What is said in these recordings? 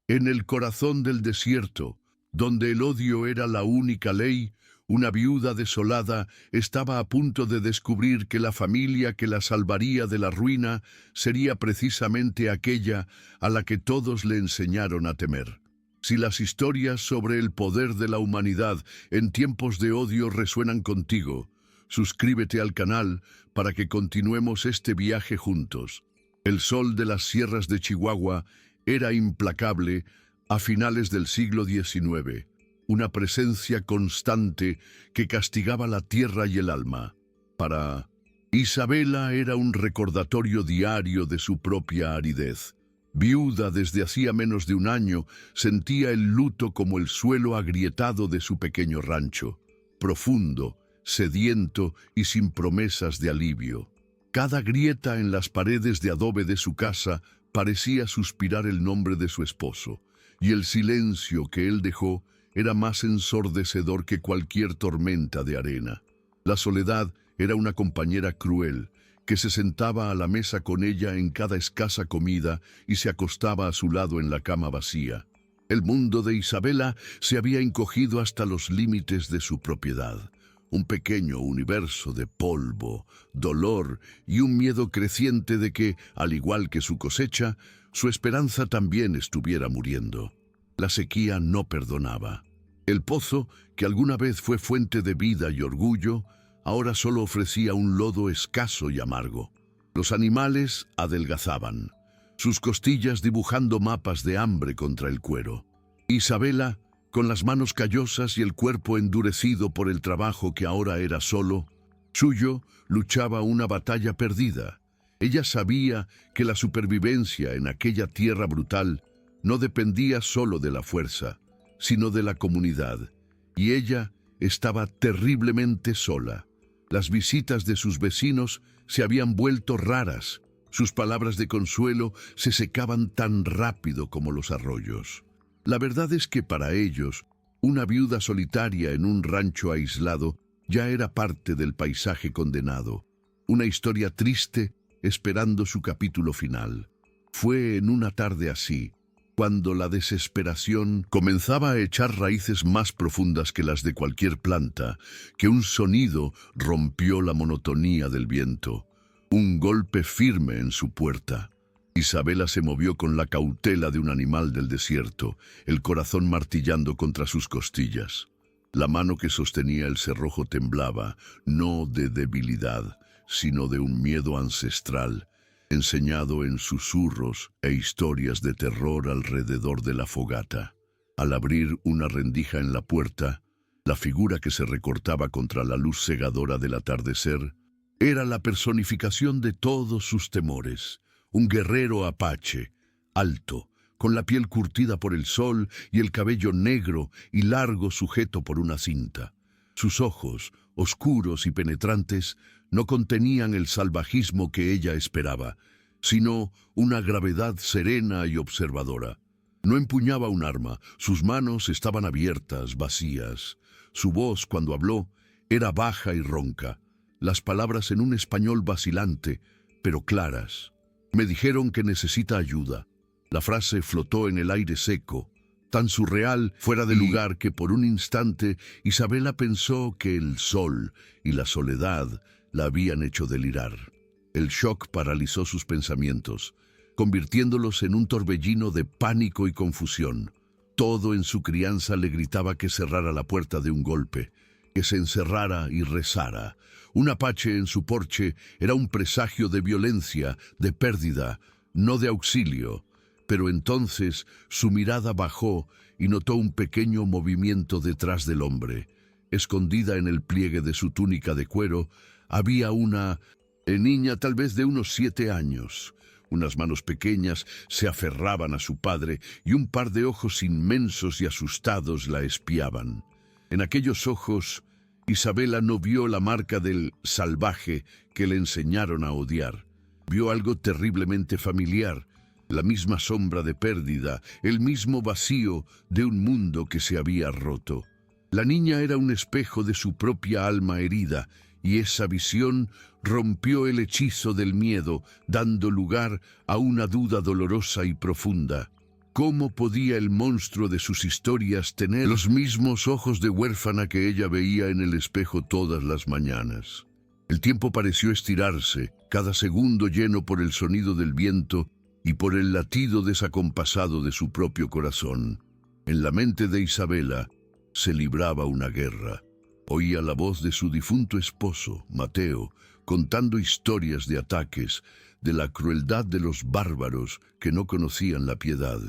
En el corazón del desierto, donde el odio era la única ley, una viuda desolada estaba a punto de descubrir que la familia que la salvaría de la ruina sería precisamente aquella a la que todos le enseñaron a temer. Si las historias sobre el poder de la humanidad en tiempos de odio resuenan contigo, suscríbete al canal para que continuemos este viaje juntos. El sol de las sierras de Chihuahua era implacable a finales del siglo XIX, una presencia constante que castigaba la tierra y el alma. Para Isabela era un recordatorio diario de su propia aridez. Viuda desde hacía menos de un año, sentía el luto como el suelo agrietado de su pequeño rancho, profundo, sediento y sin promesas de alivio. Cada grieta en las paredes de adobe de su casa parecía suspirar el nombre de su esposo, y el silencio que él dejó era más ensordecedor que cualquier tormenta de arena. La soledad era una compañera cruel, que se sentaba a la mesa con ella en cada escasa comida y se acostaba a su lado en la cama vacía. El mundo de Isabela se había encogido hasta los límites de su propiedad. Un pequeño universo de polvo, dolor y un miedo creciente de que, al igual que su cosecha, su esperanza también estuviera muriendo. La sequía no perdonaba. El pozo, que alguna vez fue fuente de vida y orgullo, ahora solo ofrecía un lodo escaso y amargo. Los animales adelgazaban, sus costillas dibujando mapas de hambre contra el cuero. Isabela, con las manos callosas y el cuerpo endurecido por el trabajo que ahora era solo suyo, luchaba una batalla perdida. Ella sabía que la supervivencia en aquella tierra brutal no dependía solo de la fuerza, sino de la comunidad, y ella estaba terriblemente sola. Las visitas de sus vecinos se habían vuelto raras, sus palabras de consuelo se secaban tan rápido como los arroyos. La verdad es que para ellos, una viuda solitaria en un rancho aislado ya era parte del paisaje condenado, una historia triste esperando su capítulo final. Fue en una tarde así, cuando la desesperación comenzaba a echar raíces más profundas que las de cualquier planta, que un sonido rompió la monotonía del viento, un golpe firme en su puerta. Isabela se movió con la cautela de un animal del desierto, el corazón martillando contra sus costillas. La mano que sostenía el cerrojo temblaba, no de debilidad, sino de un miedo ancestral, enseñado en susurros e historias de terror alrededor de la fogata. Al abrir una rendija en la puerta, la figura que se recortaba contra la luz cegadora del atardecer era la personificación de todos sus temores. Un guerrero apache, alto, con la piel curtida por el sol y el cabello negro y largo sujeto por una cinta. Sus ojos, oscuros y penetrantes, no contenían el salvajismo que ella esperaba, sino una gravedad serena y observadora. No empuñaba un arma, sus manos estaban abiertas, vacías. Su voz, cuando habló, era baja y ronca, las palabras en un español vacilante, pero claras. Me dijeron que necesita ayuda. La frase flotó en el aire seco, tan surreal, fuera de lugar, que por un instante Isabela pensó que el sol y la soledad la habían hecho delirar. El shock paralizó sus pensamientos, convirtiéndolos en un torbellino de pánico y confusión. Todo en su crianza le gritaba que cerrara la puerta de un golpe, que se encerrara y rezara. Un apache en su porche era un presagio de violencia, de pérdida, no de auxilio. Pero entonces su mirada bajó y notó un pequeño movimiento detrás del hombre. Escondida en el pliegue de su túnica de cuero, había una niña tal vez de unos 7 años. Unas manos pequeñas se aferraban a su padre y un par de ojos inmensos y asustados la espiaban. En aquellos ojos, Isabela no vio la marca del salvaje que le enseñaron a odiar. Vio algo terriblemente familiar, la misma sombra de pérdida, el mismo vacío de un mundo que se había roto. La niña era un espejo de su propia alma herida, y esa visión rompió el hechizo del miedo, dando lugar a una duda dolorosa y profunda. ¿Cómo podía el monstruo de sus historias tener los mismos ojos de huérfana que ella veía en el espejo todas las mañanas? El tiempo pareció estirarse, cada segundo lleno por el sonido del viento y por el latido desacompasado de su propio corazón. En la mente de Isabela se libraba una guerra. Oía la voz de su difunto esposo, Mateo, contando historias de ataques, de la crueldad de los bárbaros que no conocían la piedad.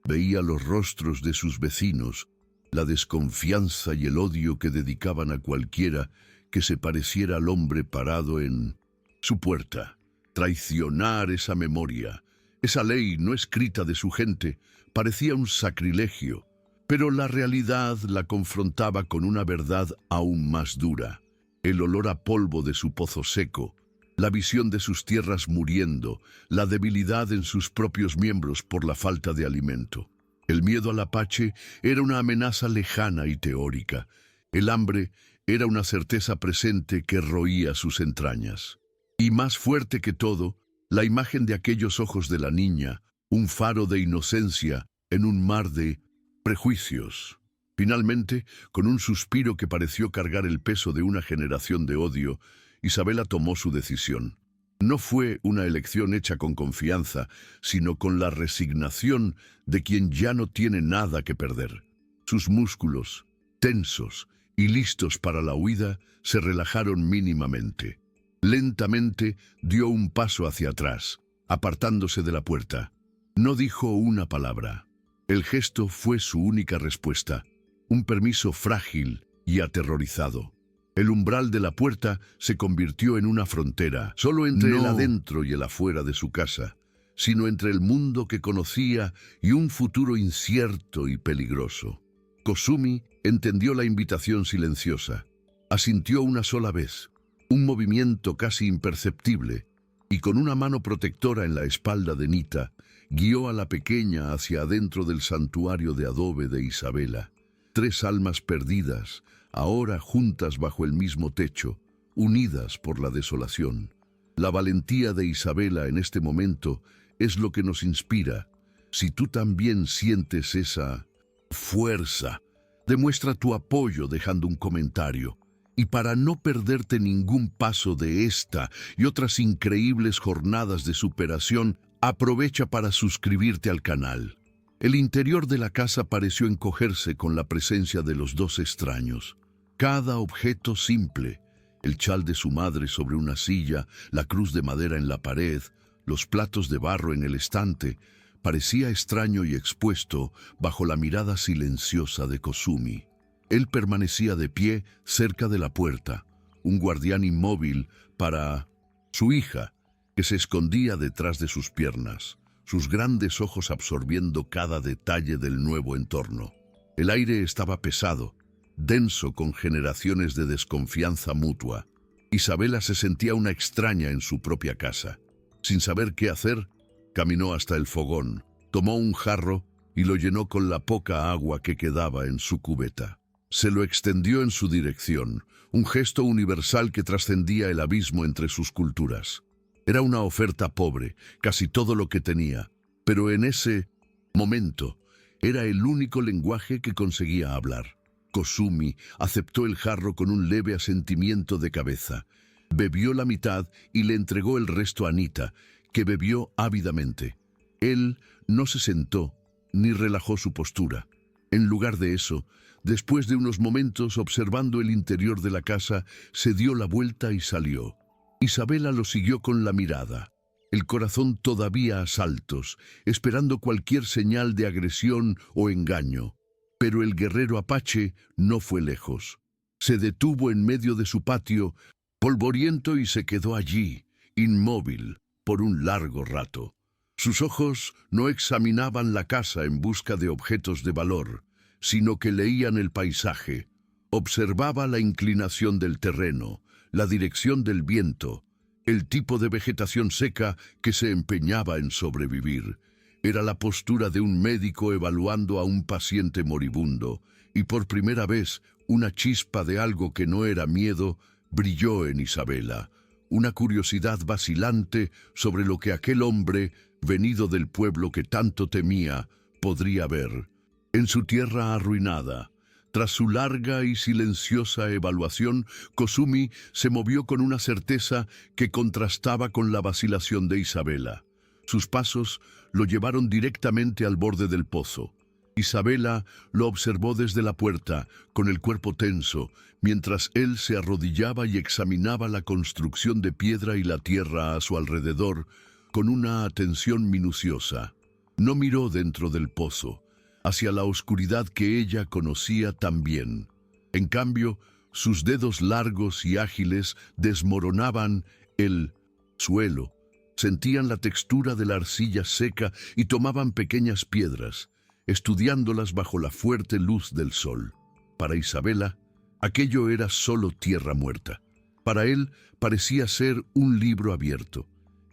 Veía los rostros de sus vecinos, la desconfianza y el odio que dedicaban a cualquiera que se pareciera al hombre parado en su puerta. Traicionar esa memoria, esa ley no escrita de su gente, parecía un sacrilegio, pero la realidad la confrontaba con una verdad aún más dura. El olor a polvo de su pozo seco, la visión de sus tierras muriendo, la debilidad en sus propios miembros por la falta de alimento. El miedo al apache era una amenaza lejana y teórica. El hambre era una certeza presente que roía sus entrañas. Y más fuerte que todo, la imagen de aquellos ojos de la niña, un faro de inocencia en un mar de prejuicios. Finalmente, con un suspiro que pareció cargar el peso de una generación de odio, Isabela tomó su decisión. No fue una elección hecha con confianza, sino con la resignación de quien ya no tiene nada que perder. Sus músculos, tensos y listos para la huida, se relajaron mínimamente. Lentamente dio un paso hacia atrás, apartándose de la puerta. No dijo una palabra. El gesto fue su única respuesta, un permiso frágil y aterrorizado. El umbral de la puerta se convirtió en una frontera, solo entre el adentro y el afuera de su casa, sino entre el mundo que conocía y un futuro incierto y peligroso. Kosumi entendió la invitación silenciosa. Asintió una sola vez, un movimiento casi imperceptible, y con una mano protectora en la espalda de Nita, guió a la pequeña hacia adentro del santuario de adobe de Isabela. 3 almas perdidas, ahora juntas bajo el mismo techo, unidas por la desolación. La valentía de Isabela en este momento es lo que nos inspira. Si tú también sientes esa fuerza, demuestra tu apoyo dejando un comentario. Y para no perderte ningún paso de esta y otras increíbles jornadas de superación, aprovecha para suscribirte al canal. El interior de la casa pareció encogerse con la presencia de los 2 extraños. Cada objeto simple, el chal de su madre sobre una silla, la cruz de madera en la pared, los platos de barro en el estante, parecía extraño y expuesto bajo la mirada silenciosa de Kosumi. Él permanecía de pie cerca de la puerta, un guardián inmóvil para su hija, que se escondía detrás de sus piernas, sus grandes ojos absorbiendo cada detalle del nuevo entorno. El aire estaba pesado, denso con generaciones de desconfianza mutua. Isabela se sentía una extraña en su propia casa. Sin saber qué hacer, caminó hasta el fogón, tomó un jarro y lo llenó con la poca agua que quedaba en su cubeta. Se lo extendió en su dirección, un gesto universal que trascendía el abismo entre sus culturas. Era una oferta pobre, casi todo lo que tenía, pero en ese momento era el único lenguaje que conseguía hablar. Kosumi aceptó el jarro con un leve asentimiento de cabeza. Bebió la mitad y le entregó el resto a Nita, que bebió ávidamente. Él no se sentó ni relajó su postura. En lugar de eso, después de unos momentos observando el interior de la casa, se dio la vuelta y salió. Isabela lo siguió con la mirada, el corazón todavía a saltos, esperando cualquier señal de agresión o engaño. Pero el guerrero apache no fue lejos. Se detuvo en medio de su patio, polvoriento, y se quedó allí, inmóvil, por un largo rato. Sus ojos no examinaban la casa en busca de objetos de valor, sino que leían el paisaje. Observaba la inclinación del terreno, la dirección del viento, el tipo de vegetación seca que se empeñaba en sobrevivir. Era la postura de un médico evaluando a un paciente moribundo, y por primera vez una chispa de algo que no era miedo brilló en Isabela, una curiosidad vacilante sobre lo que aquel hombre, venido del pueblo que tanto temía, podría ver. En su tierra arruinada, tras su larga y silenciosa evaluación, Kosumi se movió con una certeza que contrastaba con la vacilación de Isabela. Sus pasos lo llevaron directamente al borde del pozo. Isabela lo observó desde la puerta, con el cuerpo tenso, mientras él se arrodillaba y examinaba la construcción de piedra y la tierra a su alrededor con una atención minuciosa. No miró dentro del pozo, hacia la oscuridad que ella conocía tan bien. En cambio, sus dedos largos y ágiles desmoronaban el suelo, sentían la textura de la arcilla seca y tomaban pequeñas piedras, estudiándolas bajo la fuerte luz del sol. Para Isabela, aquello era solo tierra muerta. Para él parecía ser un libro abierto,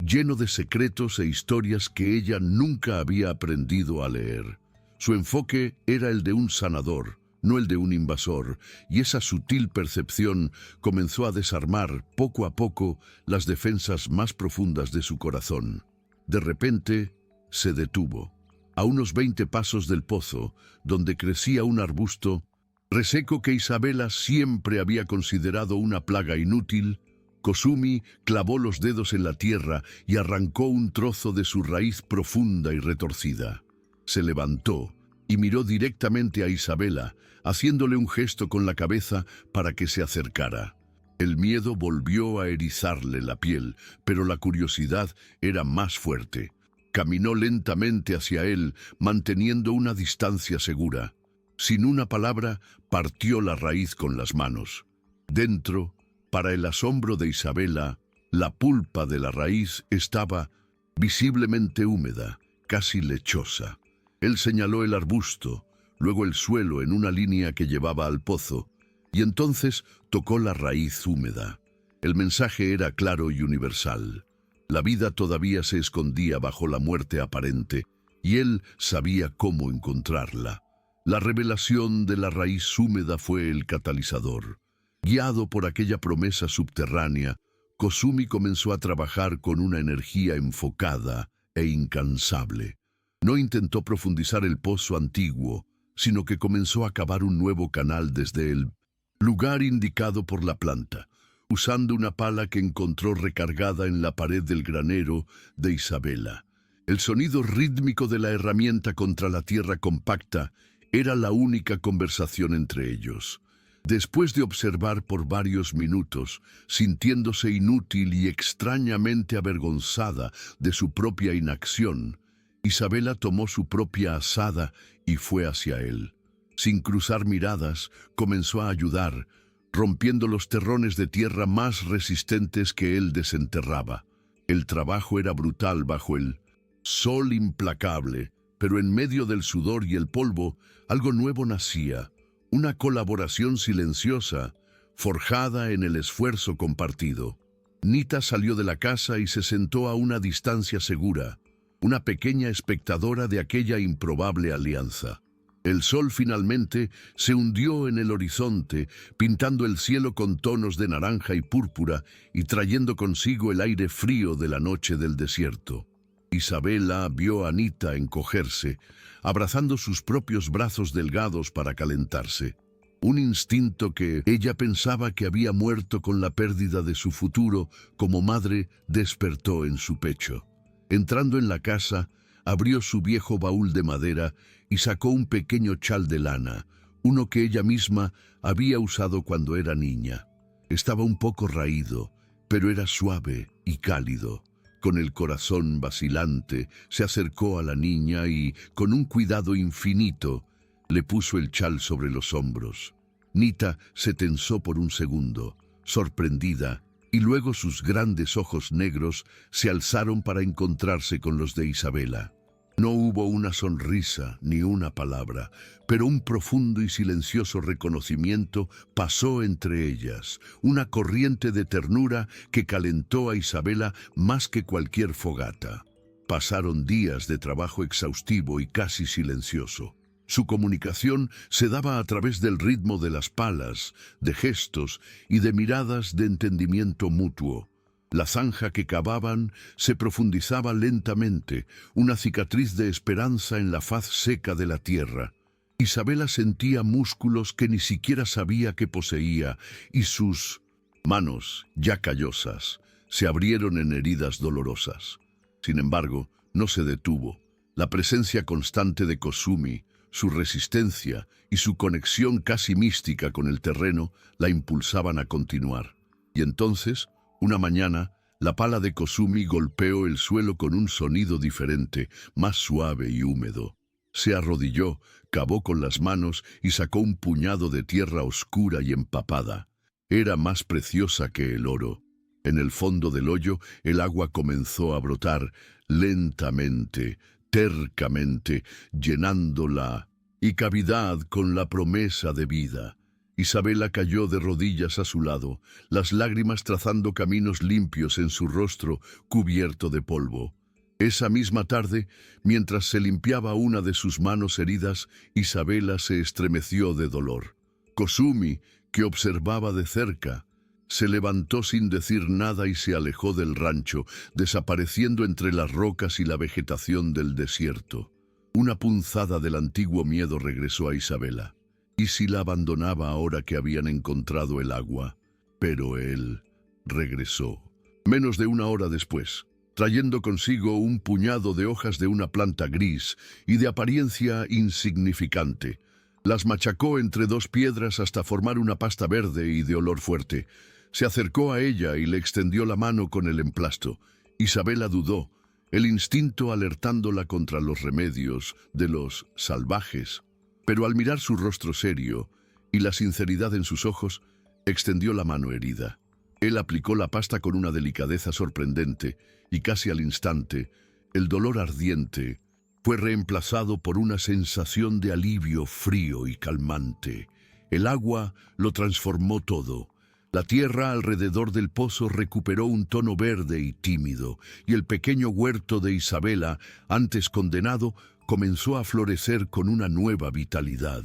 lleno de secretos e historias que ella nunca había aprendido a leer. Su enfoque era el de un sanador, no el de un invasor, y esa sutil percepción comenzó a desarmar poco a poco las defensas más profundas de su corazón. De repente, se detuvo. A unos 20 pasos del pozo, donde crecía un arbusto reseco que Isabela siempre había considerado una plaga inútil, Kosumi clavó los dedos en la tierra y arrancó un trozo de su raíz profunda y retorcida. Se levantó y miró directamente a Isabela, haciéndole un gesto con la cabeza para que se acercara. El miedo volvió a erizarle la piel, pero la curiosidad era más fuerte. Caminó lentamente hacia él, manteniendo una distancia segura. Sin una palabra, partió la raíz con las manos. Dentro, para el asombro de Isabela, la pulpa de la raíz estaba visiblemente húmeda, casi lechosa. Él señaló el arbusto, luego el suelo en una línea que llevaba al pozo, y entonces tocó la raíz húmeda. El mensaje era claro y universal. La vida todavía se escondía bajo la muerte aparente, y él sabía cómo encontrarla. La revelación de la raíz húmeda fue el catalizador. Guiado por aquella promesa subterránea, Kosumi comenzó a trabajar con una energía enfocada e incansable. No intentó profundizar el pozo antiguo, sino que comenzó a cavar un nuevo canal desde el lugar indicado por la planta, usando una pala que encontró recargada en la pared del granero de Isabela. El sonido rítmico de la herramienta contra la tierra compacta era la única conversación entre ellos. Después de observar por varios minutos, sintiéndose inútil y extrañamente avergonzada de su propia inacción, Isabela tomó su propia azada y fue hacia él. Sin cruzar miradas, comenzó a ayudar, rompiendo los terrones de tierra más resistentes que él desenterraba. El trabajo era brutal bajo el sol implacable, pero en medio del sudor y el polvo, algo nuevo nacía, una colaboración silenciosa, forjada en el esfuerzo compartido. Nita salió de la casa y se sentó a una distancia segura, una pequeña espectadora de aquella improbable alianza. El sol finalmente se hundió en el horizonte, pintando el cielo con tonos de naranja y púrpura y trayendo consigo el aire frío de la noche del desierto. Isabela vio a Nita encogerse, abrazando sus propios brazos delgados para calentarse. Un instinto que ella pensaba que había muerto con la pérdida de su futuro como madre despertó en su pecho. Entrando en la casa, abrió su viejo baúl de madera y sacó un pequeño chal de lana, uno que ella misma había usado cuando era niña. Estaba un poco raído, pero era suave y cálido. Con el corazón vacilante, se acercó a la niña y, con un cuidado infinito, le puso el chal sobre los hombros. Nita se tensó por un segundo, sorprendida, y luego sus grandes ojos negros se alzaron para encontrarse con los de Isabela. No hubo una sonrisa ni una palabra, pero un profundo y silencioso reconocimiento pasó entre ellas, una corriente de ternura que calentó a Isabela más que cualquier fogata. Pasaron días de trabajo exhaustivo y casi silencioso. Su comunicación se daba a través del ritmo de las palas, de gestos y de miradas de entendimiento mutuo. La zanja que cavaban se profundizaba lentamente, una cicatriz de esperanza en la faz seca de la tierra. Isabela sentía músculos que ni siquiera sabía que poseía, y sus manos, ya callosas, se abrieron en heridas dolorosas. Sin embargo, no se detuvo. La presencia constante de Kosumi, su resistencia y su conexión casi mística con el terreno la impulsaban a continuar. Y entonces, una mañana, la pala de Kosumi golpeó el suelo con un sonido diferente, más suave y húmedo. Se arrodilló, cavó con las manos y sacó un puñado de tierra oscura y empapada. Era más preciosa que el oro. En el fondo del hoyo, el agua comenzó a brotar lentamente, tercamente, llenándola y cavidad con la promesa de vida. Isabela cayó de rodillas a su lado, las lágrimas trazando caminos limpios en su rostro cubierto de polvo. Esa misma tarde, mientras se limpiaba una de sus manos heridas, Isabela se estremeció de dolor. Kosumi, que observaba de cerca, se levantó sin decir nada y se alejó del rancho, desapareciendo entre las rocas y la vegetación del desierto. Una punzada del antiguo miedo regresó a Isabela. ¿Y si la abandonaba ahora que habían encontrado el agua? Pero él regresó. Menos de una hora después, trayendo consigo un puñado de hojas de una planta gris y de apariencia insignificante. Las machacó entre dos piedras hasta formar una pasta verde y de olor fuerte. Se acercó a ella y le extendió la mano con el emplasto. Isabela dudó, el instinto alertándola contra los remedios de los salvajes. Pero al mirar su rostro serio y la sinceridad en sus ojos, extendió la mano herida. Él aplicó la pasta con una delicadeza sorprendente y casi al instante, el dolor ardiente fue reemplazado por una sensación de alivio frío y calmante. El agua lo transformó todo. La tierra alrededor del pozo recuperó un tono verde y tímido, y el pequeño huerto de Isabela, antes condenado, comenzó a florecer con una nueva vitalidad.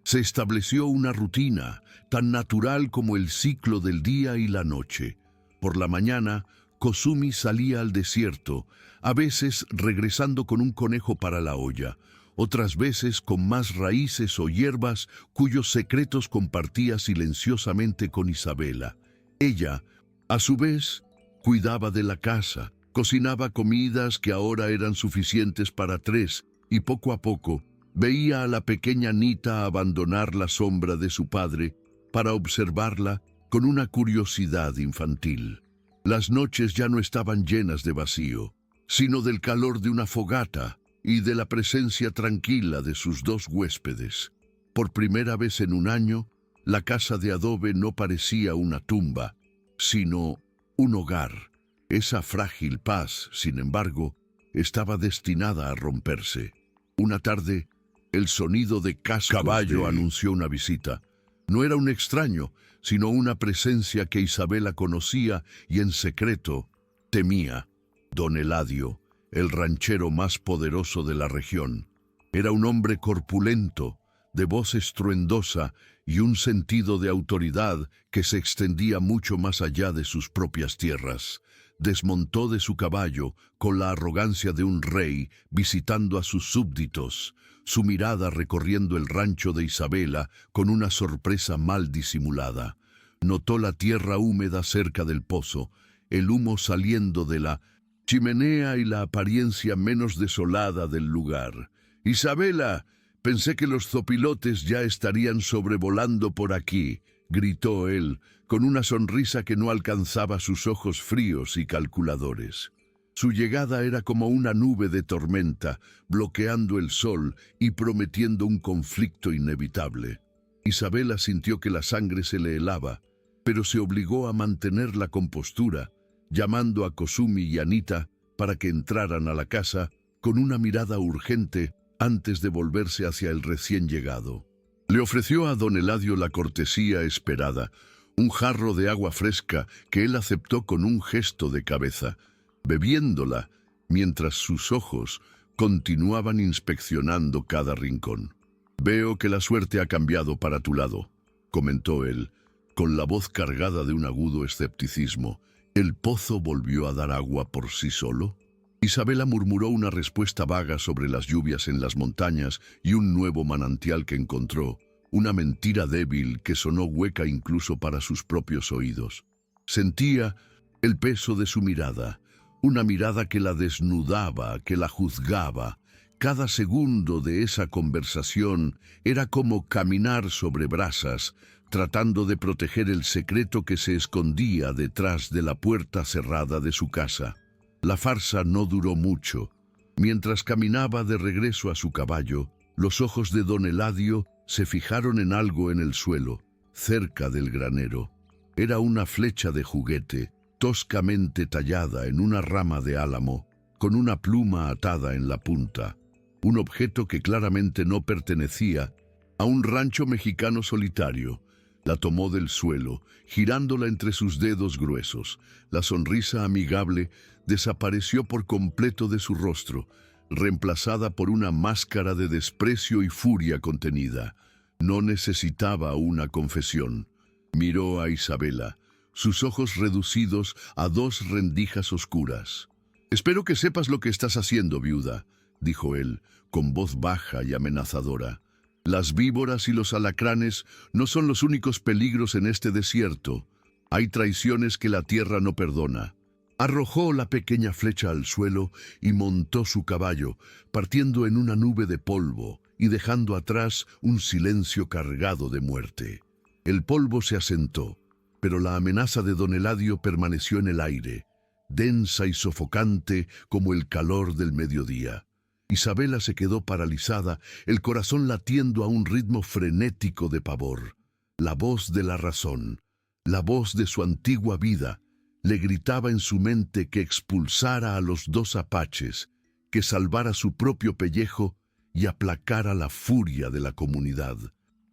Se estableció una rutina, tan natural como el ciclo del día y la noche. Por la mañana, Kosumi salía al desierto, a veces regresando con un conejo para la olla, otras veces con más raíces o hierbas cuyos secretos compartía silenciosamente con Isabela. Ella, a su vez, cuidaba de la casa, cocinaba comidas que ahora eran suficientes para 3, y poco a poco veía a la pequeña Nita abandonar la sombra de su padre para observarla con una curiosidad infantil. Las noches ya no estaban llenas de vacío, sino del calor de una fogata y de la presencia tranquila de sus dos huéspedes. Por primera vez en un año, la casa de adobe no parecía una tumba, sino un hogar. Esa frágil paz, sin embargo, estaba destinada a romperse. Una tarde, el sonido de caballo anunció una visita. No era un extraño, sino una presencia que Isabela conocía y en secreto temía. Don Eladio, el ranchero más poderoso de la región. Era un hombre corpulento, de voz estruendosa y un sentido de autoridad que se extendía mucho más allá de sus propias tierras. Desmontó de su caballo con la arrogancia de un rey visitando a sus súbditos, su mirada recorriendo el rancho de Isabela con una sorpresa mal disimulada. Notó la tierra húmeda cerca del pozo, el humo saliendo de la chimenea y la apariencia menos desolada del lugar. «Isabela, pensé que los zopilotes ya estarían sobrevolando por aquí», gritó él, con una sonrisa que no alcanzaba sus ojos fríos y calculadores. Su llegada era como una nube de tormenta, bloqueando el sol y prometiendo un conflicto inevitable. Isabela sintió que la sangre se le helaba, pero se obligó a mantener la compostura, llamando a Kosumi y Anita para que entraran a la casa con una mirada urgente antes de volverse hacia el recién llegado. Le ofreció a don Eladio la cortesía esperada, un jarro de agua fresca que él aceptó con un gesto de cabeza, bebiéndola mientras sus ojos continuaban inspeccionando cada rincón. «Veo que la suerte ha cambiado para tu lado», comentó él, con la voz cargada de un agudo escepticismo. ¿El pozo volvió a dar agua por sí solo? Isabela murmuró una respuesta vaga sobre las lluvias en las montañas y un nuevo manantial que encontró, una mentira débil que sonó hueca incluso para sus propios oídos. Sentía el peso de su mirada, una mirada que la desnudaba, que la juzgaba. Cada segundo de esa conversación era como caminar sobre brasas, tratando de proteger el secreto que se escondía detrás de la puerta cerrada de su casa. La farsa no duró mucho. Mientras caminaba de regreso a su caballo, los ojos de don Eladio se fijaron en algo en el suelo, cerca del granero. Era una flecha de juguete, toscamente tallada en una rama de álamo, con una pluma atada en la punta. Un objeto que claramente no pertenecía a un rancho mexicano solitario. La tomó del suelo, girándola entre sus dedos gruesos. La sonrisa amigable desapareció por completo de su rostro, reemplazada por una máscara de desprecio y furia contenida. No necesitaba una confesión. Miró a Isabela, sus ojos reducidos a dos rendijas oscuras. «Espero que sepas lo que estás haciendo, viuda», dijo él, con voz baja y amenazadora. «Las víboras y los alacranes no son los únicos peligros en este desierto. Hay traiciones que la tierra no perdona». Arrojó la pequeña flecha al suelo y montó su caballo, partiendo en una nube de polvo y dejando atrás un silencio cargado de muerte. El polvo se asentó, pero la amenaza de don Eladio permaneció en el aire, densa y sofocante como el calor del mediodía. Isabela se quedó paralizada, el corazón latiendo a un ritmo frenético de pavor. La voz de la razón, la voz de su antigua vida, le gritaba en su mente que expulsara a los dos apaches, que salvara su propio pellejo y aplacara la furia de la comunidad.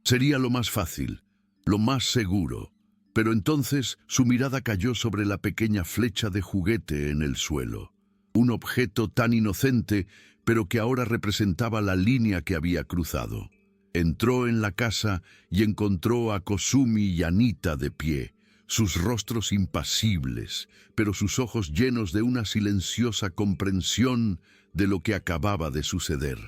Sería lo más fácil, lo más seguro, pero entonces su mirada cayó sobre la pequeña flecha de juguete en el suelo. Un objeto tan inocente, pero que ahora representaba la línea que había cruzado. Entró en la casa y encontró a Kosumi y Anita de pie, sus rostros impasibles, pero sus ojos llenos de una silenciosa comprensión de lo que acababa de suceder.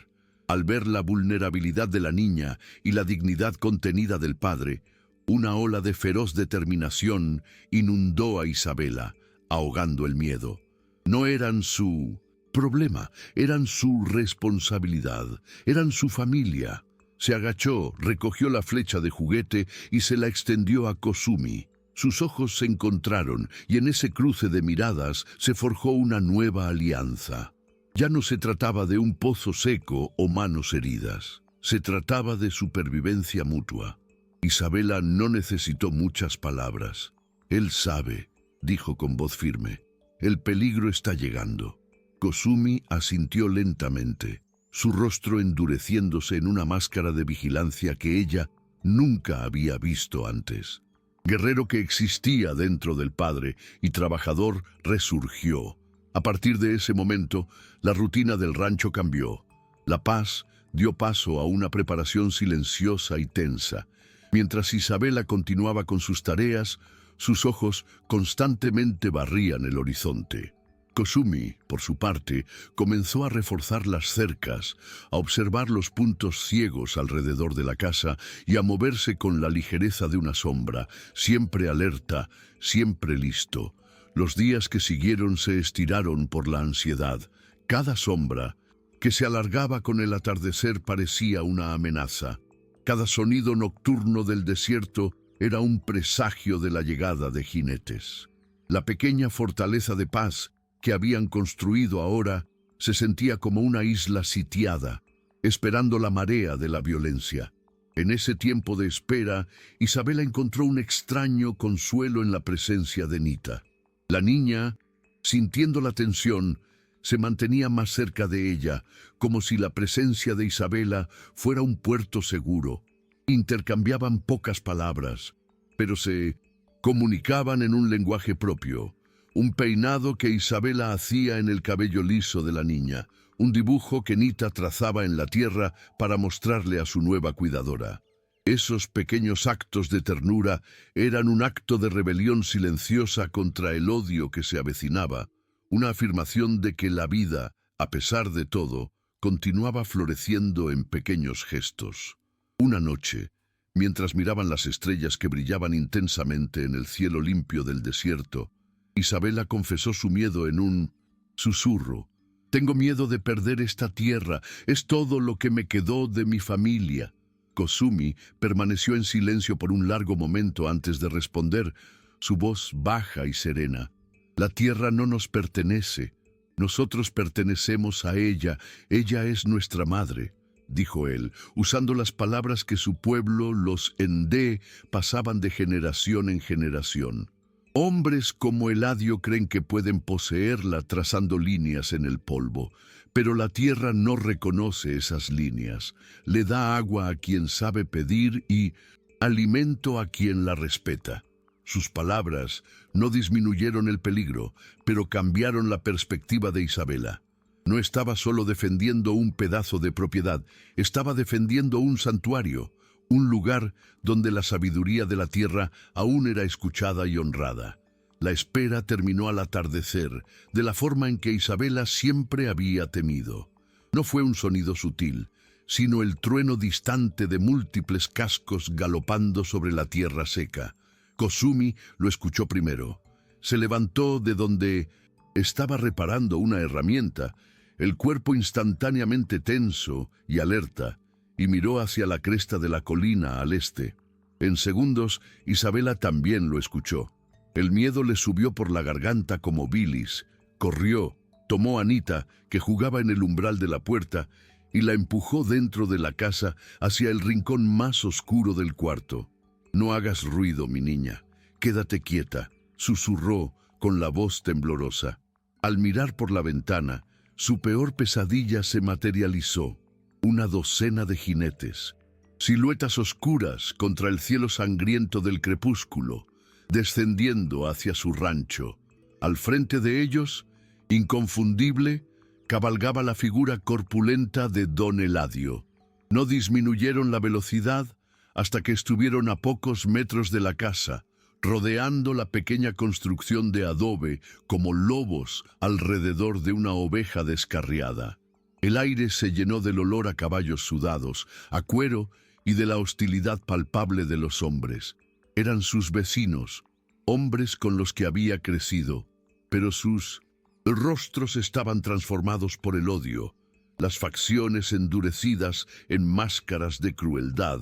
Al ver la vulnerabilidad de la niña y la dignidad contenida del padre, una ola de feroz determinación inundó a Isabela, ahogando el miedo. No eran su problema, eran su responsabilidad, eran su familia. Se agachó, recogió la flecha de juguete y se la extendió a Kosumi. Sus ojos se encontraron y en ese cruce de miradas se forjó una nueva alianza. Ya no se trataba de un pozo seco o manos heridas. Se trataba de supervivencia mutua. Isabela no necesitó muchas palabras. «Él sabe», dijo con voz firme. «El peligro está llegando». Kosumi asintió lentamente, su rostro endureciéndose en una máscara de vigilancia que ella nunca había visto antes. Guerrero que existía dentro del padre y trabajador resurgió. A partir de ese momento, la rutina del rancho cambió. La paz dio paso a una preparación silenciosa y tensa. Mientras Isabela continuaba con sus tareas, sus ojos constantemente barrían el horizonte. Kosumi, por su parte, comenzó a reforzar las cercas, a observar los puntos ciegos alrededor de la casa y a moverse con la ligereza de una sombra, siempre alerta, siempre listo. Los días que siguieron se estiraron por la ansiedad. Cada sombra, que se alargaba con el atardecer, parecía una amenaza. Cada sonido nocturno del desierto era un presagio de la llegada de jinetes. La pequeña fortaleza de paz que habían construido ahora se sentía como una isla sitiada, esperando la marea de la violencia. En ese tiempo de espera, Isabela encontró un extraño consuelo en la presencia de Nita. La niña, sintiendo la tensión, se mantenía más cerca de ella, como si la presencia de Isabela fuera un puerto seguro. Intercambiaban pocas palabras, pero se comunicaban en un lenguaje propio. Un peinado que Isabela hacía en el cabello liso de la niña, un dibujo que Nita trazaba en la tierra para mostrarle a su nueva cuidadora. Esos pequeños actos de ternura eran un acto de rebelión silenciosa contra el odio que se avecinaba, una afirmación de que la vida, a pesar de todo, continuaba floreciendo en pequeños gestos. Una noche, mientras miraban las estrellas que brillaban intensamente en el cielo limpio del desierto, Isabela confesó su miedo en un susurro. «Tengo miedo de perder esta tierra, es todo lo que me quedó de mi familia». Kosumi permaneció en silencio por un largo momento antes de responder, su voz baja y serena. «La tierra no nos pertenece, nosotros pertenecemos a ella, ella es nuestra madre», dijo él, usando las palabras que su pueblo, los Ende, pasaban de generación en generación. Hombres como Eladio creen que pueden poseerla trazando líneas en el polvo, pero la tierra no reconoce esas líneas, le da agua a quien sabe pedir y alimento a quien la respeta. Sus palabras no disminuyeron el peligro, pero cambiaron la perspectiva de Isabela. No estaba solo defendiendo un pedazo de propiedad, estaba defendiendo un santuario, un lugar donde la sabiduría de la tierra aún era escuchada y honrada. La espera terminó al atardecer, de la forma en que Isabela siempre había temido. No fue un sonido sutil, sino el trueno distante de múltiples cascos galopando sobre la tierra seca. Kosumi lo escuchó primero. Se levantó de donde estaba reparando una herramienta, el cuerpo instantáneamente tenso y alerta, y miró hacia la cresta de la colina al este. En segundos, Isabela también lo escuchó. El miedo le subió por la garganta como bilis. Corrió, tomó a Anita, que jugaba en el umbral de la puerta, y la empujó dentro de la casa hacia el rincón más oscuro del cuarto. «No hagas ruido, mi niña. Quédate quieta», susurró con la voz temblorosa. Al mirar por la ventana, su peor pesadilla se materializó. Una docena de jinetes, siluetas oscuras contra el cielo sangriento del crepúsculo, descendiendo hacia su rancho. Al frente de ellos, inconfundible, cabalgaba la figura corpulenta de Don Eladio. No disminuyeron la velocidad hasta que estuvieron a pocos metros de la casa, rodeando la pequeña construcción de adobe como lobos alrededor de una oveja descarriada. El aire se llenó del olor a caballos sudados, a cuero y de la hostilidad palpable de los hombres. Eran sus vecinos, hombres con los que había crecido, pero sus rostros estaban transformados por el odio, las facciones endurecidas en máscaras de crueldad.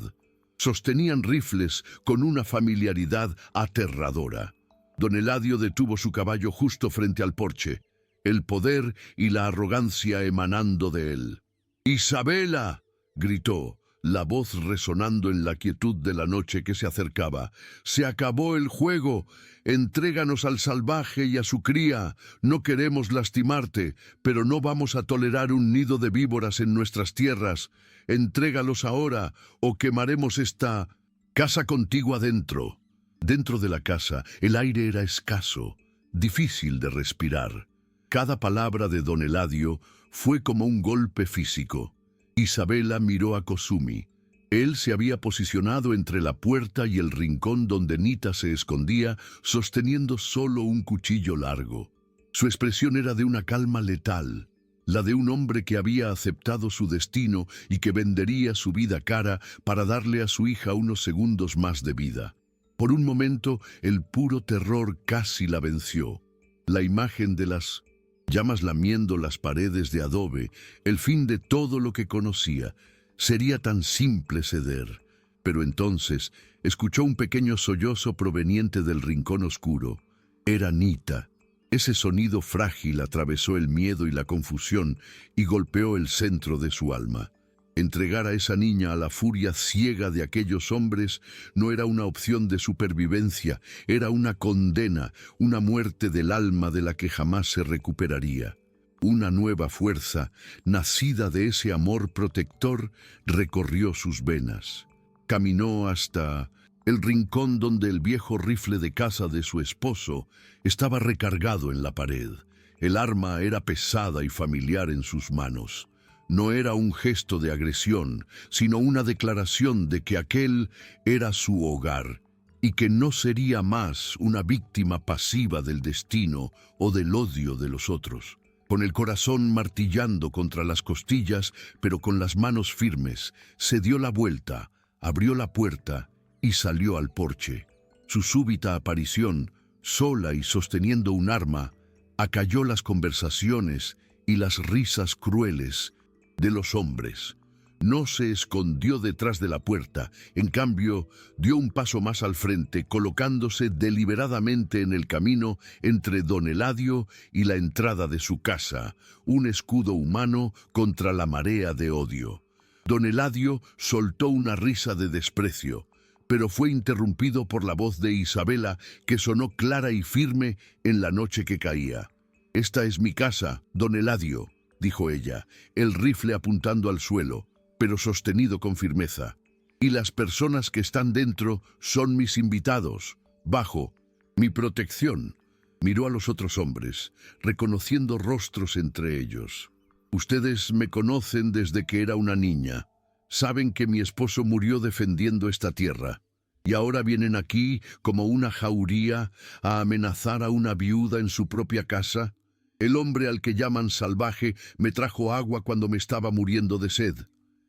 Sostenían rifles con una familiaridad aterradora. Don Eladio detuvo su caballo justo frente al porche, el poder y la arrogancia emanando de él. «¡Isabela!», gritó, la voz resonando en la quietud de la noche que se acercaba. «Se acabó el juego. Entréganos al salvaje y a su cría. No queremos lastimarte, pero no vamos a tolerar un nido de víboras en nuestras tierras. Entrégalos ahora o quemaremos esta casa contigo adentro». Dentro de la casa, el aire era escaso, difícil de respirar. Cada palabra de Don Eladio fue como un golpe físico. Isabela miró a Kosumi. Él se había posicionado entre la puerta y el rincón donde Nita se escondía, sosteniendo solo un cuchillo largo. Su expresión era de una calma letal, la de un hombre que había aceptado su destino y que vendería su vida cara para darle a su hija unos segundos más de vida. Por un momento, el puro terror casi la venció. La imagen de las llamas lamiendo las paredes de adobe, el fin de todo lo que conocía. Sería tan simple ceder. Pero entonces escuchó un pequeño sollozo proveniente del rincón oscuro. Era Nita. Ese sonido frágil atravesó el miedo y la confusión y golpeó el centro de su alma. Entregar a esa niña a la furia ciega de aquellos hombres no era una opción de supervivencia, era una condena, una muerte del alma de la que jamás se recuperaría. Una nueva fuerza, nacida de ese amor protector, recorrió sus venas. Caminó hasta el rincón donde el viejo rifle de caza de su esposo estaba recargado en la pared. El arma era pesada y familiar en sus manos. no era un gesto de agresión, sino una declaración de que aquel era su hogar y que no sería más una víctima pasiva del destino o del odio de los otros. Con el corazón martillando contra las costillas, pero con las manos firmes, se dio la vuelta, abrió la puerta y salió al porche. Su súbita aparición, sola y sosteniendo un arma, acalló las conversaciones y las risas crueles de los hombres. No se escondió detrás de la puerta, en cambio, dio un paso más al frente, colocándose deliberadamente en el camino entre don Eladio y la entrada de su casa, un escudo humano contra la marea de odio. Don Eladio soltó una risa de desprecio, pero fue interrumpido por la voz de Isabela, que sonó clara y firme en la noche que caía. «Esta es mi casa, don Eladio», dijo ella, el rifle apuntando al suelo, pero sostenido con firmeza. «Y las personas que están dentro son mis invitados, bajo mi protección». Miró a los otros hombres, reconociendo rostros entre ellos. «Ustedes me conocen desde que era una niña. Saben que mi esposo murió defendiendo esta tierra. Y ahora vienen aquí, como una jauría, a amenazar a una viuda en su propia casa. El hombre al que llaman salvaje me trajo agua cuando me estaba muriendo de sed.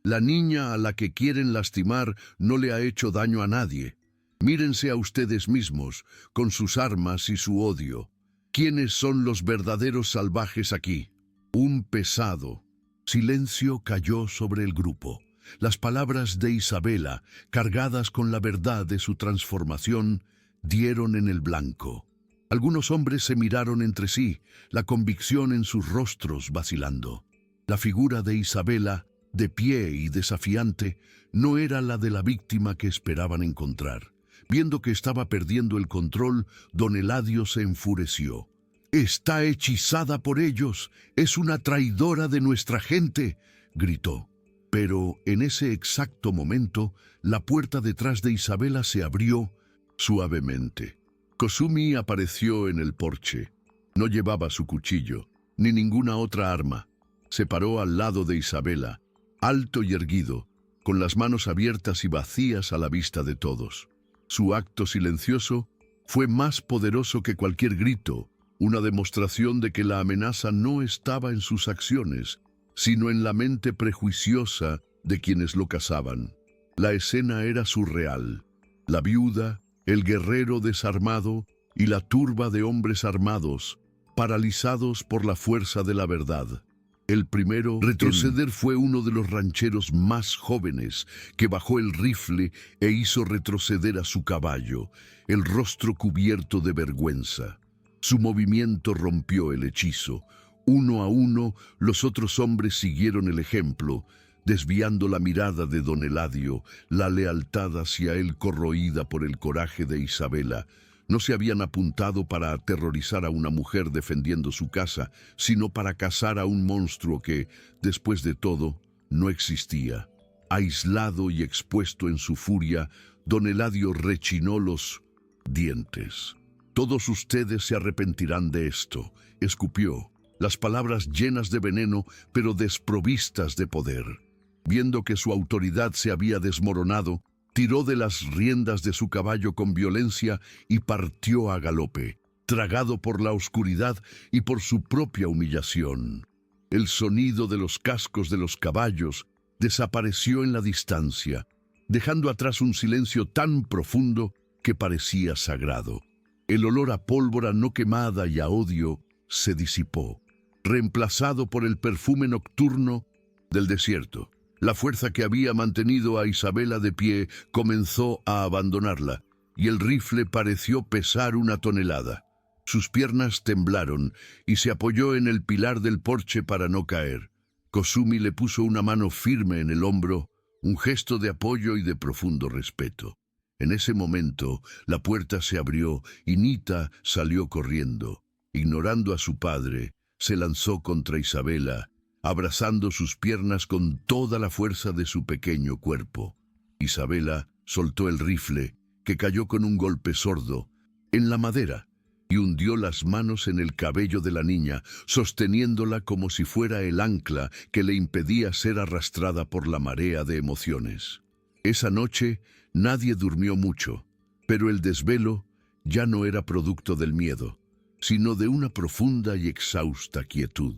La niña a la que quieren lastimar no le ha hecho daño a nadie. Mírense a ustedes mismos, con sus armas y su odio. ¿Quiénes son los verdaderos salvajes aquí?». Un pesado silencio cayó sobre el grupo. Las palabras de Isabela, cargadas con la verdad de su transformación, dieron en el blanco. Algunos hombres se miraron entre sí, la convicción en sus rostros vacilando. La figura de Isabela, de pie y desafiante, no era la de la víctima que esperaban encontrar. Viendo que estaba perdiendo el control, don Eladio se enfureció. «Está hechizada por ellos, es una traidora de nuestra gente», gritó. Pero en ese exacto momento, la puerta detrás de Isabela se abrió suavemente. Kosumi apareció en el porche. No llevaba su cuchillo, ni ninguna otra arma. Se paró al lado de Isabela, alto y erguido, con las manos abiertas y vacías a la vista de todos. Su acto silencioso fue más poderoso que cualquier grito, una demostración de que la amenaza no estaba en sus acciones, sino en la mente prejuiciosa de quienes lo cazaban. La escena era surreal. La viuda, el guerrero desarmado y la turba de hombres armados, paralizados por la fuerza de la verdad. El primero retroceder fue uno de los rancheros más jóvenes, que bajó el rifle e hizo retroceder a su caballo, el rostro cubierto de vergüenza. Su movimiento rompió el hechizo. Uno a uno, los otros hombres siguieron el ejemplo, desviando la mirada de don Eladio, la lealtad hacia él corroída por el coraje de Isabela. No se habían apuntado para aterrorizar a una mujer defendiendo su casa, sino para cazar a un monstruo que, después de todo, no existía. Aislado y expuesto en su furia, don Eladio rechinó los dientes. «Todos ustedes se arrepentirán de esto», escupió, las palabras llenas de veneno, pero desprovistas de poder. Viendo que su autoridad se había desmoronado, tiró de las riendas de su caballo con violencia y partió a galope, tragado por la oscuridad y por su propia humillación. El sonido de los cascos de los caballos desapareció en la distancia, dejando atrás un silencio tan profundo que parecía sagrado. El olor a pólvora no quemada y a odio se disipó, reemplazado por el perfume nocturno del desierto. La fuerza que había mantenido a Isabela de pie comenzó a abandonarla, y el rifle pareció pesar 1 tonelada. Sus piernas temblaron y se apoyó en el pilar del porche para no caer. Kosumi le puso una mano firme en el hombro, un gesto de apoyo y de profundo respeto. En ese momento, la puerta se abrió y Nita salió corriendo. Ignorando a su padre, se lanzó contra Isabela, abrazando sus piernas con toda la fuerza de su pequeño cuerpo. Isabela soltó el rifle, que cayó con un golpe sordo, en la madera, y hundió las manos en el cabello de la niña, sosteniéndola como si fuera el ancla que le impedía ser arrastrada por la marea de emociones. Esa noche nadie durmió mucho, pero el desvelo ya no era producto del miedo, sino de una profunda y exhausta quietud.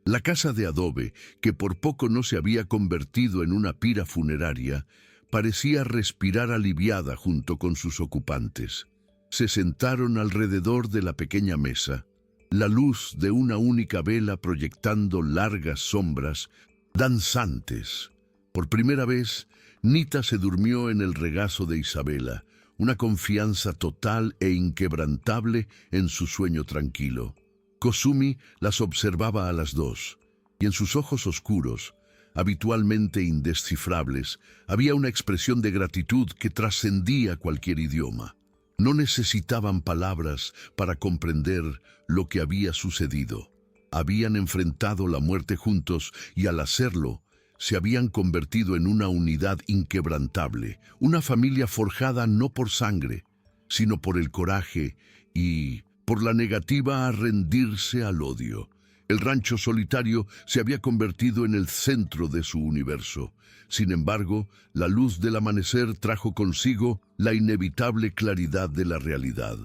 La casa de adobe, que por poco no se había convertido en una pira funeraria, parecía respirar aliviada junto con sus ocupantes. Se sentaron alrededor de la pequeña mesa, la luz de una única vela proyectando largas sombras danzantes. Por primera vez, Nita se durmió en el regazo de Isabela, una confianza total e inquebrantable en su sueño tranquilo. Kosumi las observaba a las dos, y en sus ojos oscuros, habitualmente indescifrables, había una expresión de gratitud que trascendía cualquier idioma. No necesitaban palabras para comprender lo que había sucedido. Habían enfrentado la muerte juntos y al hacerlo, se habían convertido en una unidad inquebrantable, una familia forjada no por sangre, sino por el coraje y por la negativa a rendirse al odio. El rancho solitario se había convertido en el centro de su universo. Sin embargo, la luz del amanecer trajo consigo la inevitable claridad de la realidad.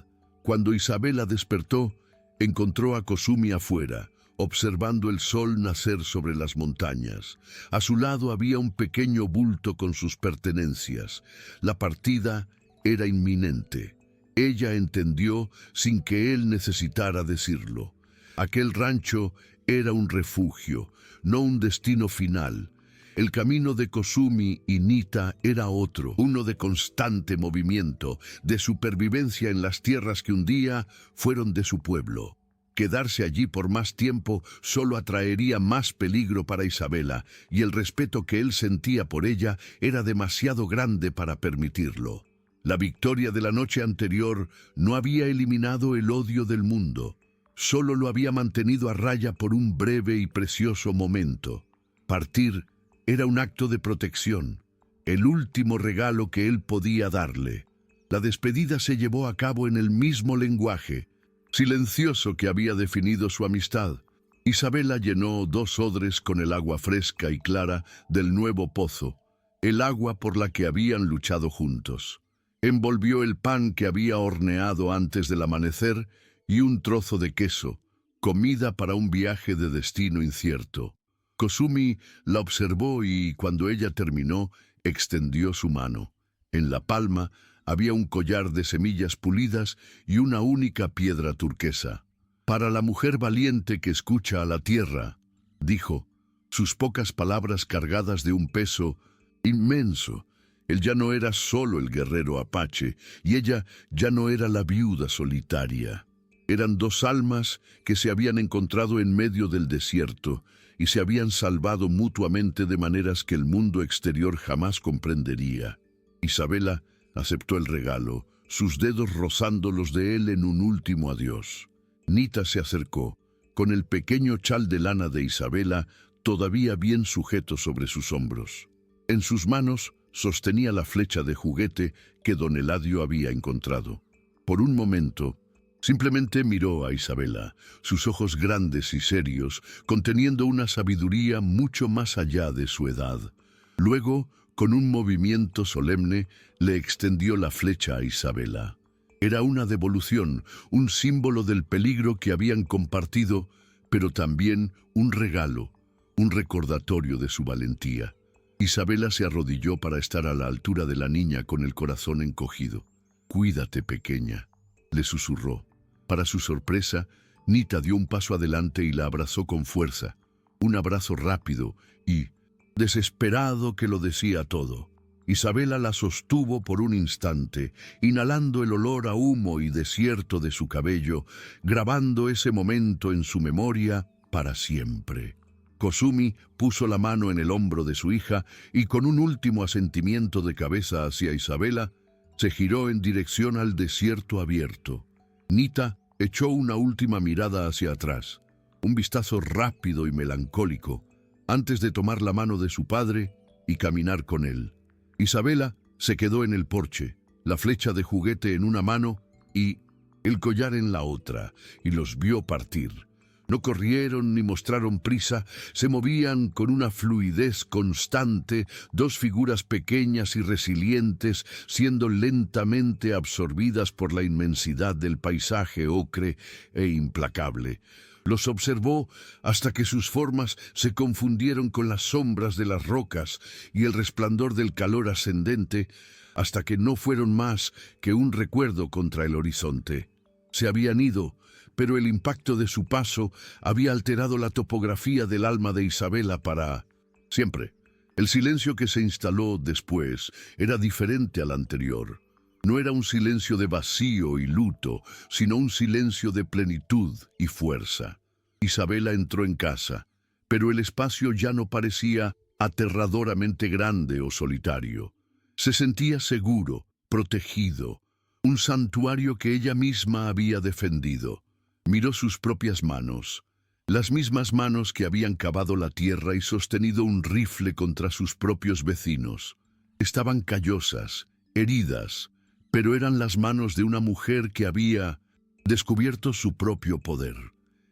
Cuando Isabela despertó, encontró a Kosumi afuera, observando el sol nacer sobre las montañas. A su lado había un pequeño bulto con sus pertenencias. La partida era inminente. Ella entendió sin que él necesitara decirlo. Aquel rancho era un refugio, no un destino final. El camino de Kosumi y Nita era otro, uno de constante movimiento, de supervivencia en las tierras que un día fueron de su pueblo. Quedarse allí por más tiempo solo atraería más peligro para Isabela, y el respeto que él sentía por ella era demasiado grande para permitirlo. La victoria de la noche anterior no había eliminado el odio del mundo, solo lo había mantenido a raya por un breve y precioso momento. Partir era un acto de protección, el último regalo que él podía darle. La despedida se llevó a cabo en el mismo lenguaje silencioso que había definido su amistad. Isabela llenó 2 odres con el agua fresca y clara del nuevo pozo, el agua por la que habían luchado juntos. Envolvió el pan que había horneado antes del amanecer y un trozo de queso, comida para un viaje de destino incierto. Kosumi la observó y, cuando ella terminó, extendió su mano. En la palma había un collar de semillas pulidas y una única piedra turquesa. «Para la mujer valiente que escucha a la tierra», dijo, sus pocas palabras cargadas de un peso inmenso. Él ya no era solo el guerrero apache, y ella ya no era la viuda solitaria. Eran 2 almas que se habían encontrado en medio del desierto y se habían salvado mutuamente de maneras que el mundo exterior jamás comprendería. Isabela aceptó el regalo, sus dedos rozando los de él en un último adiós. Nita se acercó, con el pequeño chal de lana de Isabela todavía bien sujeto sobre sus hombros. En sus manos sostenía la flecha de juguete que don Eladio había encontrado. Por un momento, simplemente miró a Isabela, sus ojos grandes y serios, conteniendo una sabiduría mucho más allá de su edad. Luego, con un movimiento solemne, le extendió la flecha a Isabela. Era una devolución, un símbolo del peligro que habían compartido, pero también un regalo, un recordatorio de su valentía. Isabela se arrodilló para estar a la altura de la niña con el corazón encogido. «Cuídate, pequeña», le susurró. Para su sorpresa, Nita dio un paso adelante y la abrazó con fuerza. Un abrazo rápido y desesperado que lo decía todo. Isabela la sostuvo por un instante, inhalando el olor a humo y desierto de su cabello, grabando ese momento en su memoria para siempre. Kosumi puso la mano en el hombro de su hija y, con un último asentimiento de cabeza hacia Isabela, se giró en dirección al desierto abierto. Nita echó una última mirada hacia atrás, un vistazo rápido y melancólico, antes de tomar la mano de su padre y caminar con él. Isabela se quedó en el porche, la flecha de juguete en una mano y el collar en la otra, y los vio partir. No corrieron ni mostraron prisa, se movían con una fluidez constante, dos figuras pequeñas y resilientes, siendo lentamente absorbidas por la inmensidad del paisaje ocre e implacable. Los observó hasta que sus formas se confundieron con las sombras de las rocas y el resplandor del calor ascendente, hasta que no fueron más que un recuerdo contra el horizonte. Se habían ido, pero el impacto de su paso había alterado la topografía del alma de Isabela para siempre. El silencio que se instaló después era diferente al anterior. No era un silencio de vacío y luto, sino un silencio de plenitud y fuerza. Isabela entró en casa, pero el espacio ya no parecía aterradoramente grande o solitario. Se sentía seguro, protegido, un santuario que ella misma había defendido. Miró sus propias manos, las mismas manos que habían cavado la tierra y sostenido un rifle contra sus propios vecinos. Estaban callosas, heridas, pero eran las manos de una mujer que había descubierto su propio poder.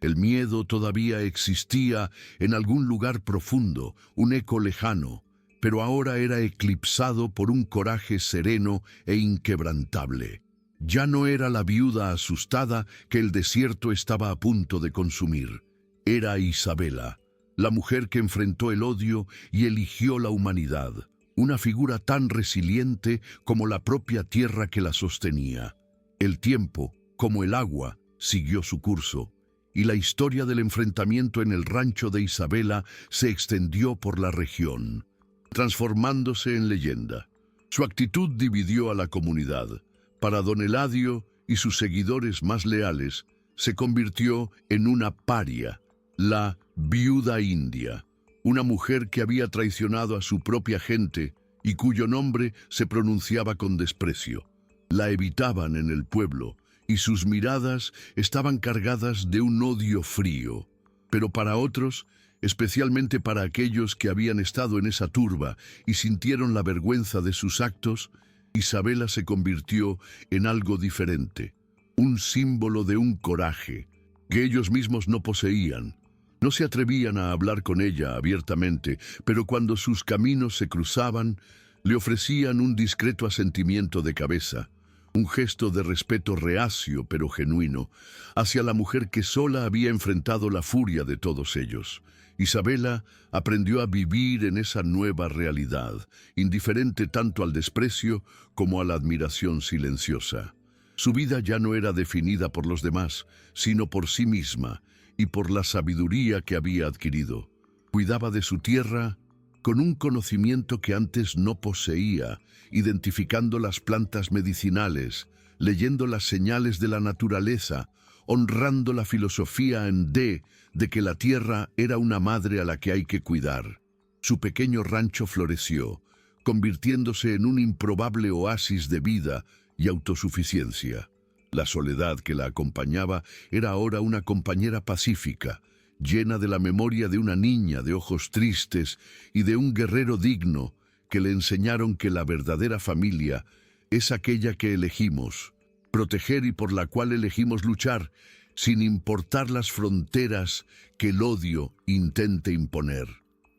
El miedo todavía existía en algún lugar profundo, un eco lejano, pero ahora era eclipsado por un coraje sereno e inquebrantable. Ya no era la viuda asustada que el desierto estaba a punto de consumir. Era Isabela, la mujer que enfrentó el odio y eligió la humanidad, una figura tan resiliente como la propia tierra que la sostenía. El tiempo, como el agua, siguió su curso, y la historia del enfrentamiento en el rancho de Isabela se extendió por la región, transformándose en leyenda. Su actitud dividió a la comunidad. Para don Eladio y sus seguidores más leales, se convirtió en una paria, la viuda india, una mujer que había traicionado a su propia gente y cuyo nombre se pronunciaba con desprecio. La evitaban en el pueblo y sus miradas estaban cargadas de un odio frío. Pero para otros, especialmente para aquellos que habían estado en esa turba y sintieron la vergüenza de sus actos, Isabela se convirtió en algo diferente, un símbolo de un coraje que ellos mismos no poseían. No se atrevían a hablar con ella abiertamente, pero cuando sus caminos se cruzaban, le ofrecían un discreto asentimiento de cabeza, un gesto de respeto reacio pero genuino, hacia la mujer que sola había enfrentado la furia de todos ellos. Isabela aprendió a vivir en esa nueva realidad, indiferente tanto al desprecio como a la admiración silenciosa. Su vida ya no era definida por los demás, sino por sí misma y por la sabiduría que había adquirido. Cuidaba de su tierra con un conocimiento que antes no poseía, identificando las plantas medicinales, leyendo las señales de la naturaleza, honrando la filosofía de que la tierra era una madre a la que hay que cuidar. Su pequeño rancho floreció, convirtiéndose en un improbable oasis de vida y autosuficiencia. La soledad que la acompañaba era ahora una compañera pacífica, llena de la memoria de una niña de ojos tristes y de un guerrero digno que le enseñaron que la verdadera familia es aquella que elegimos proteger y por la cual elegimos luchar, sin importar las fronteras que el odio intente imponer.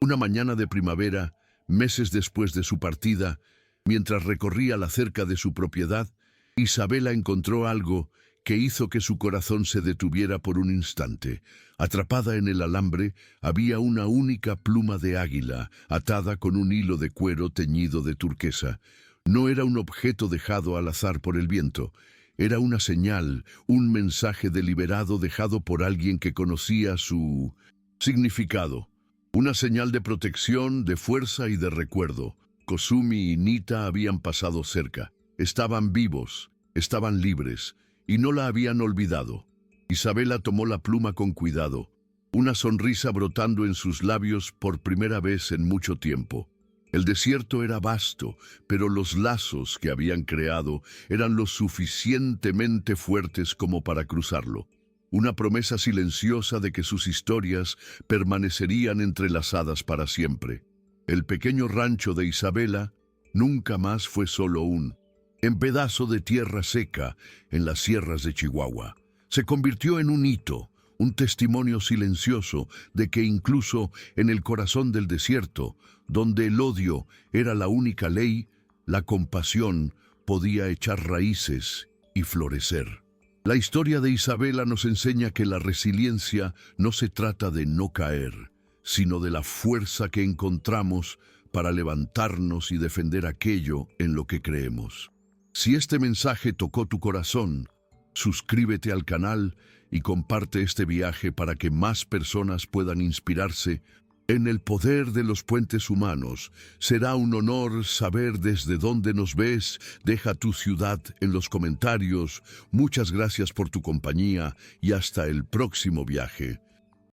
Una mañana de primavera, meses después de su partida, mientras recorría la cerca de su propiedad, Isabela encontró algo que hizo que su corazón se detuviera por un instante. Atrapada en el alambre había una única pluma de águila, atada con un hilo de cuero teñido de turquesa. No era un objeto dejado al azar por el viento. Era una señal, un mensaje deliberado dejado por alguien que conocía su significado. Una señal de protección, de fuerza y de recuerdo. Kozumi y Nita habían pasado cerca. Estaban vivos, estaban libres, y no la habían olvidado. Isabela tomó la pluma con cuidado, una sonrisa brotando en sus labios por primera vez en mucho tiempo. El desierto era vasto, pero los lazos que habían creado eran lo suficientemente fuertes como para cruzarlo. Una promesa silenciosa de que sus historias permanecerían entrelazadas para siempre. El pequeño rancho de Isabela nunca más fue solo un en pedazo de tierra seca en las sierras de Chihuahua. Se convirtió en un hito, un testimonio silencioso de que incluso en el corazón del desierto, donde el odio era la única ley, la compasión podía echar raíces y florecer. La historia de Isabela nos enseña que la resiliencia no se trata de no caer, sino de la fuerza que encontramos para levantarnos y defender aquello en lo que creemos. Si este mensaje tocó tu corazón, suscríbete al canal y comparte este viaje para que más personas puedan inspirarse en el poder de los puentes humanos. Será un honor saber desde dónde nos ves. Deja tu ciudad en los comentarios. Muchas gracias por tu compañía y hasta el próximo viaje.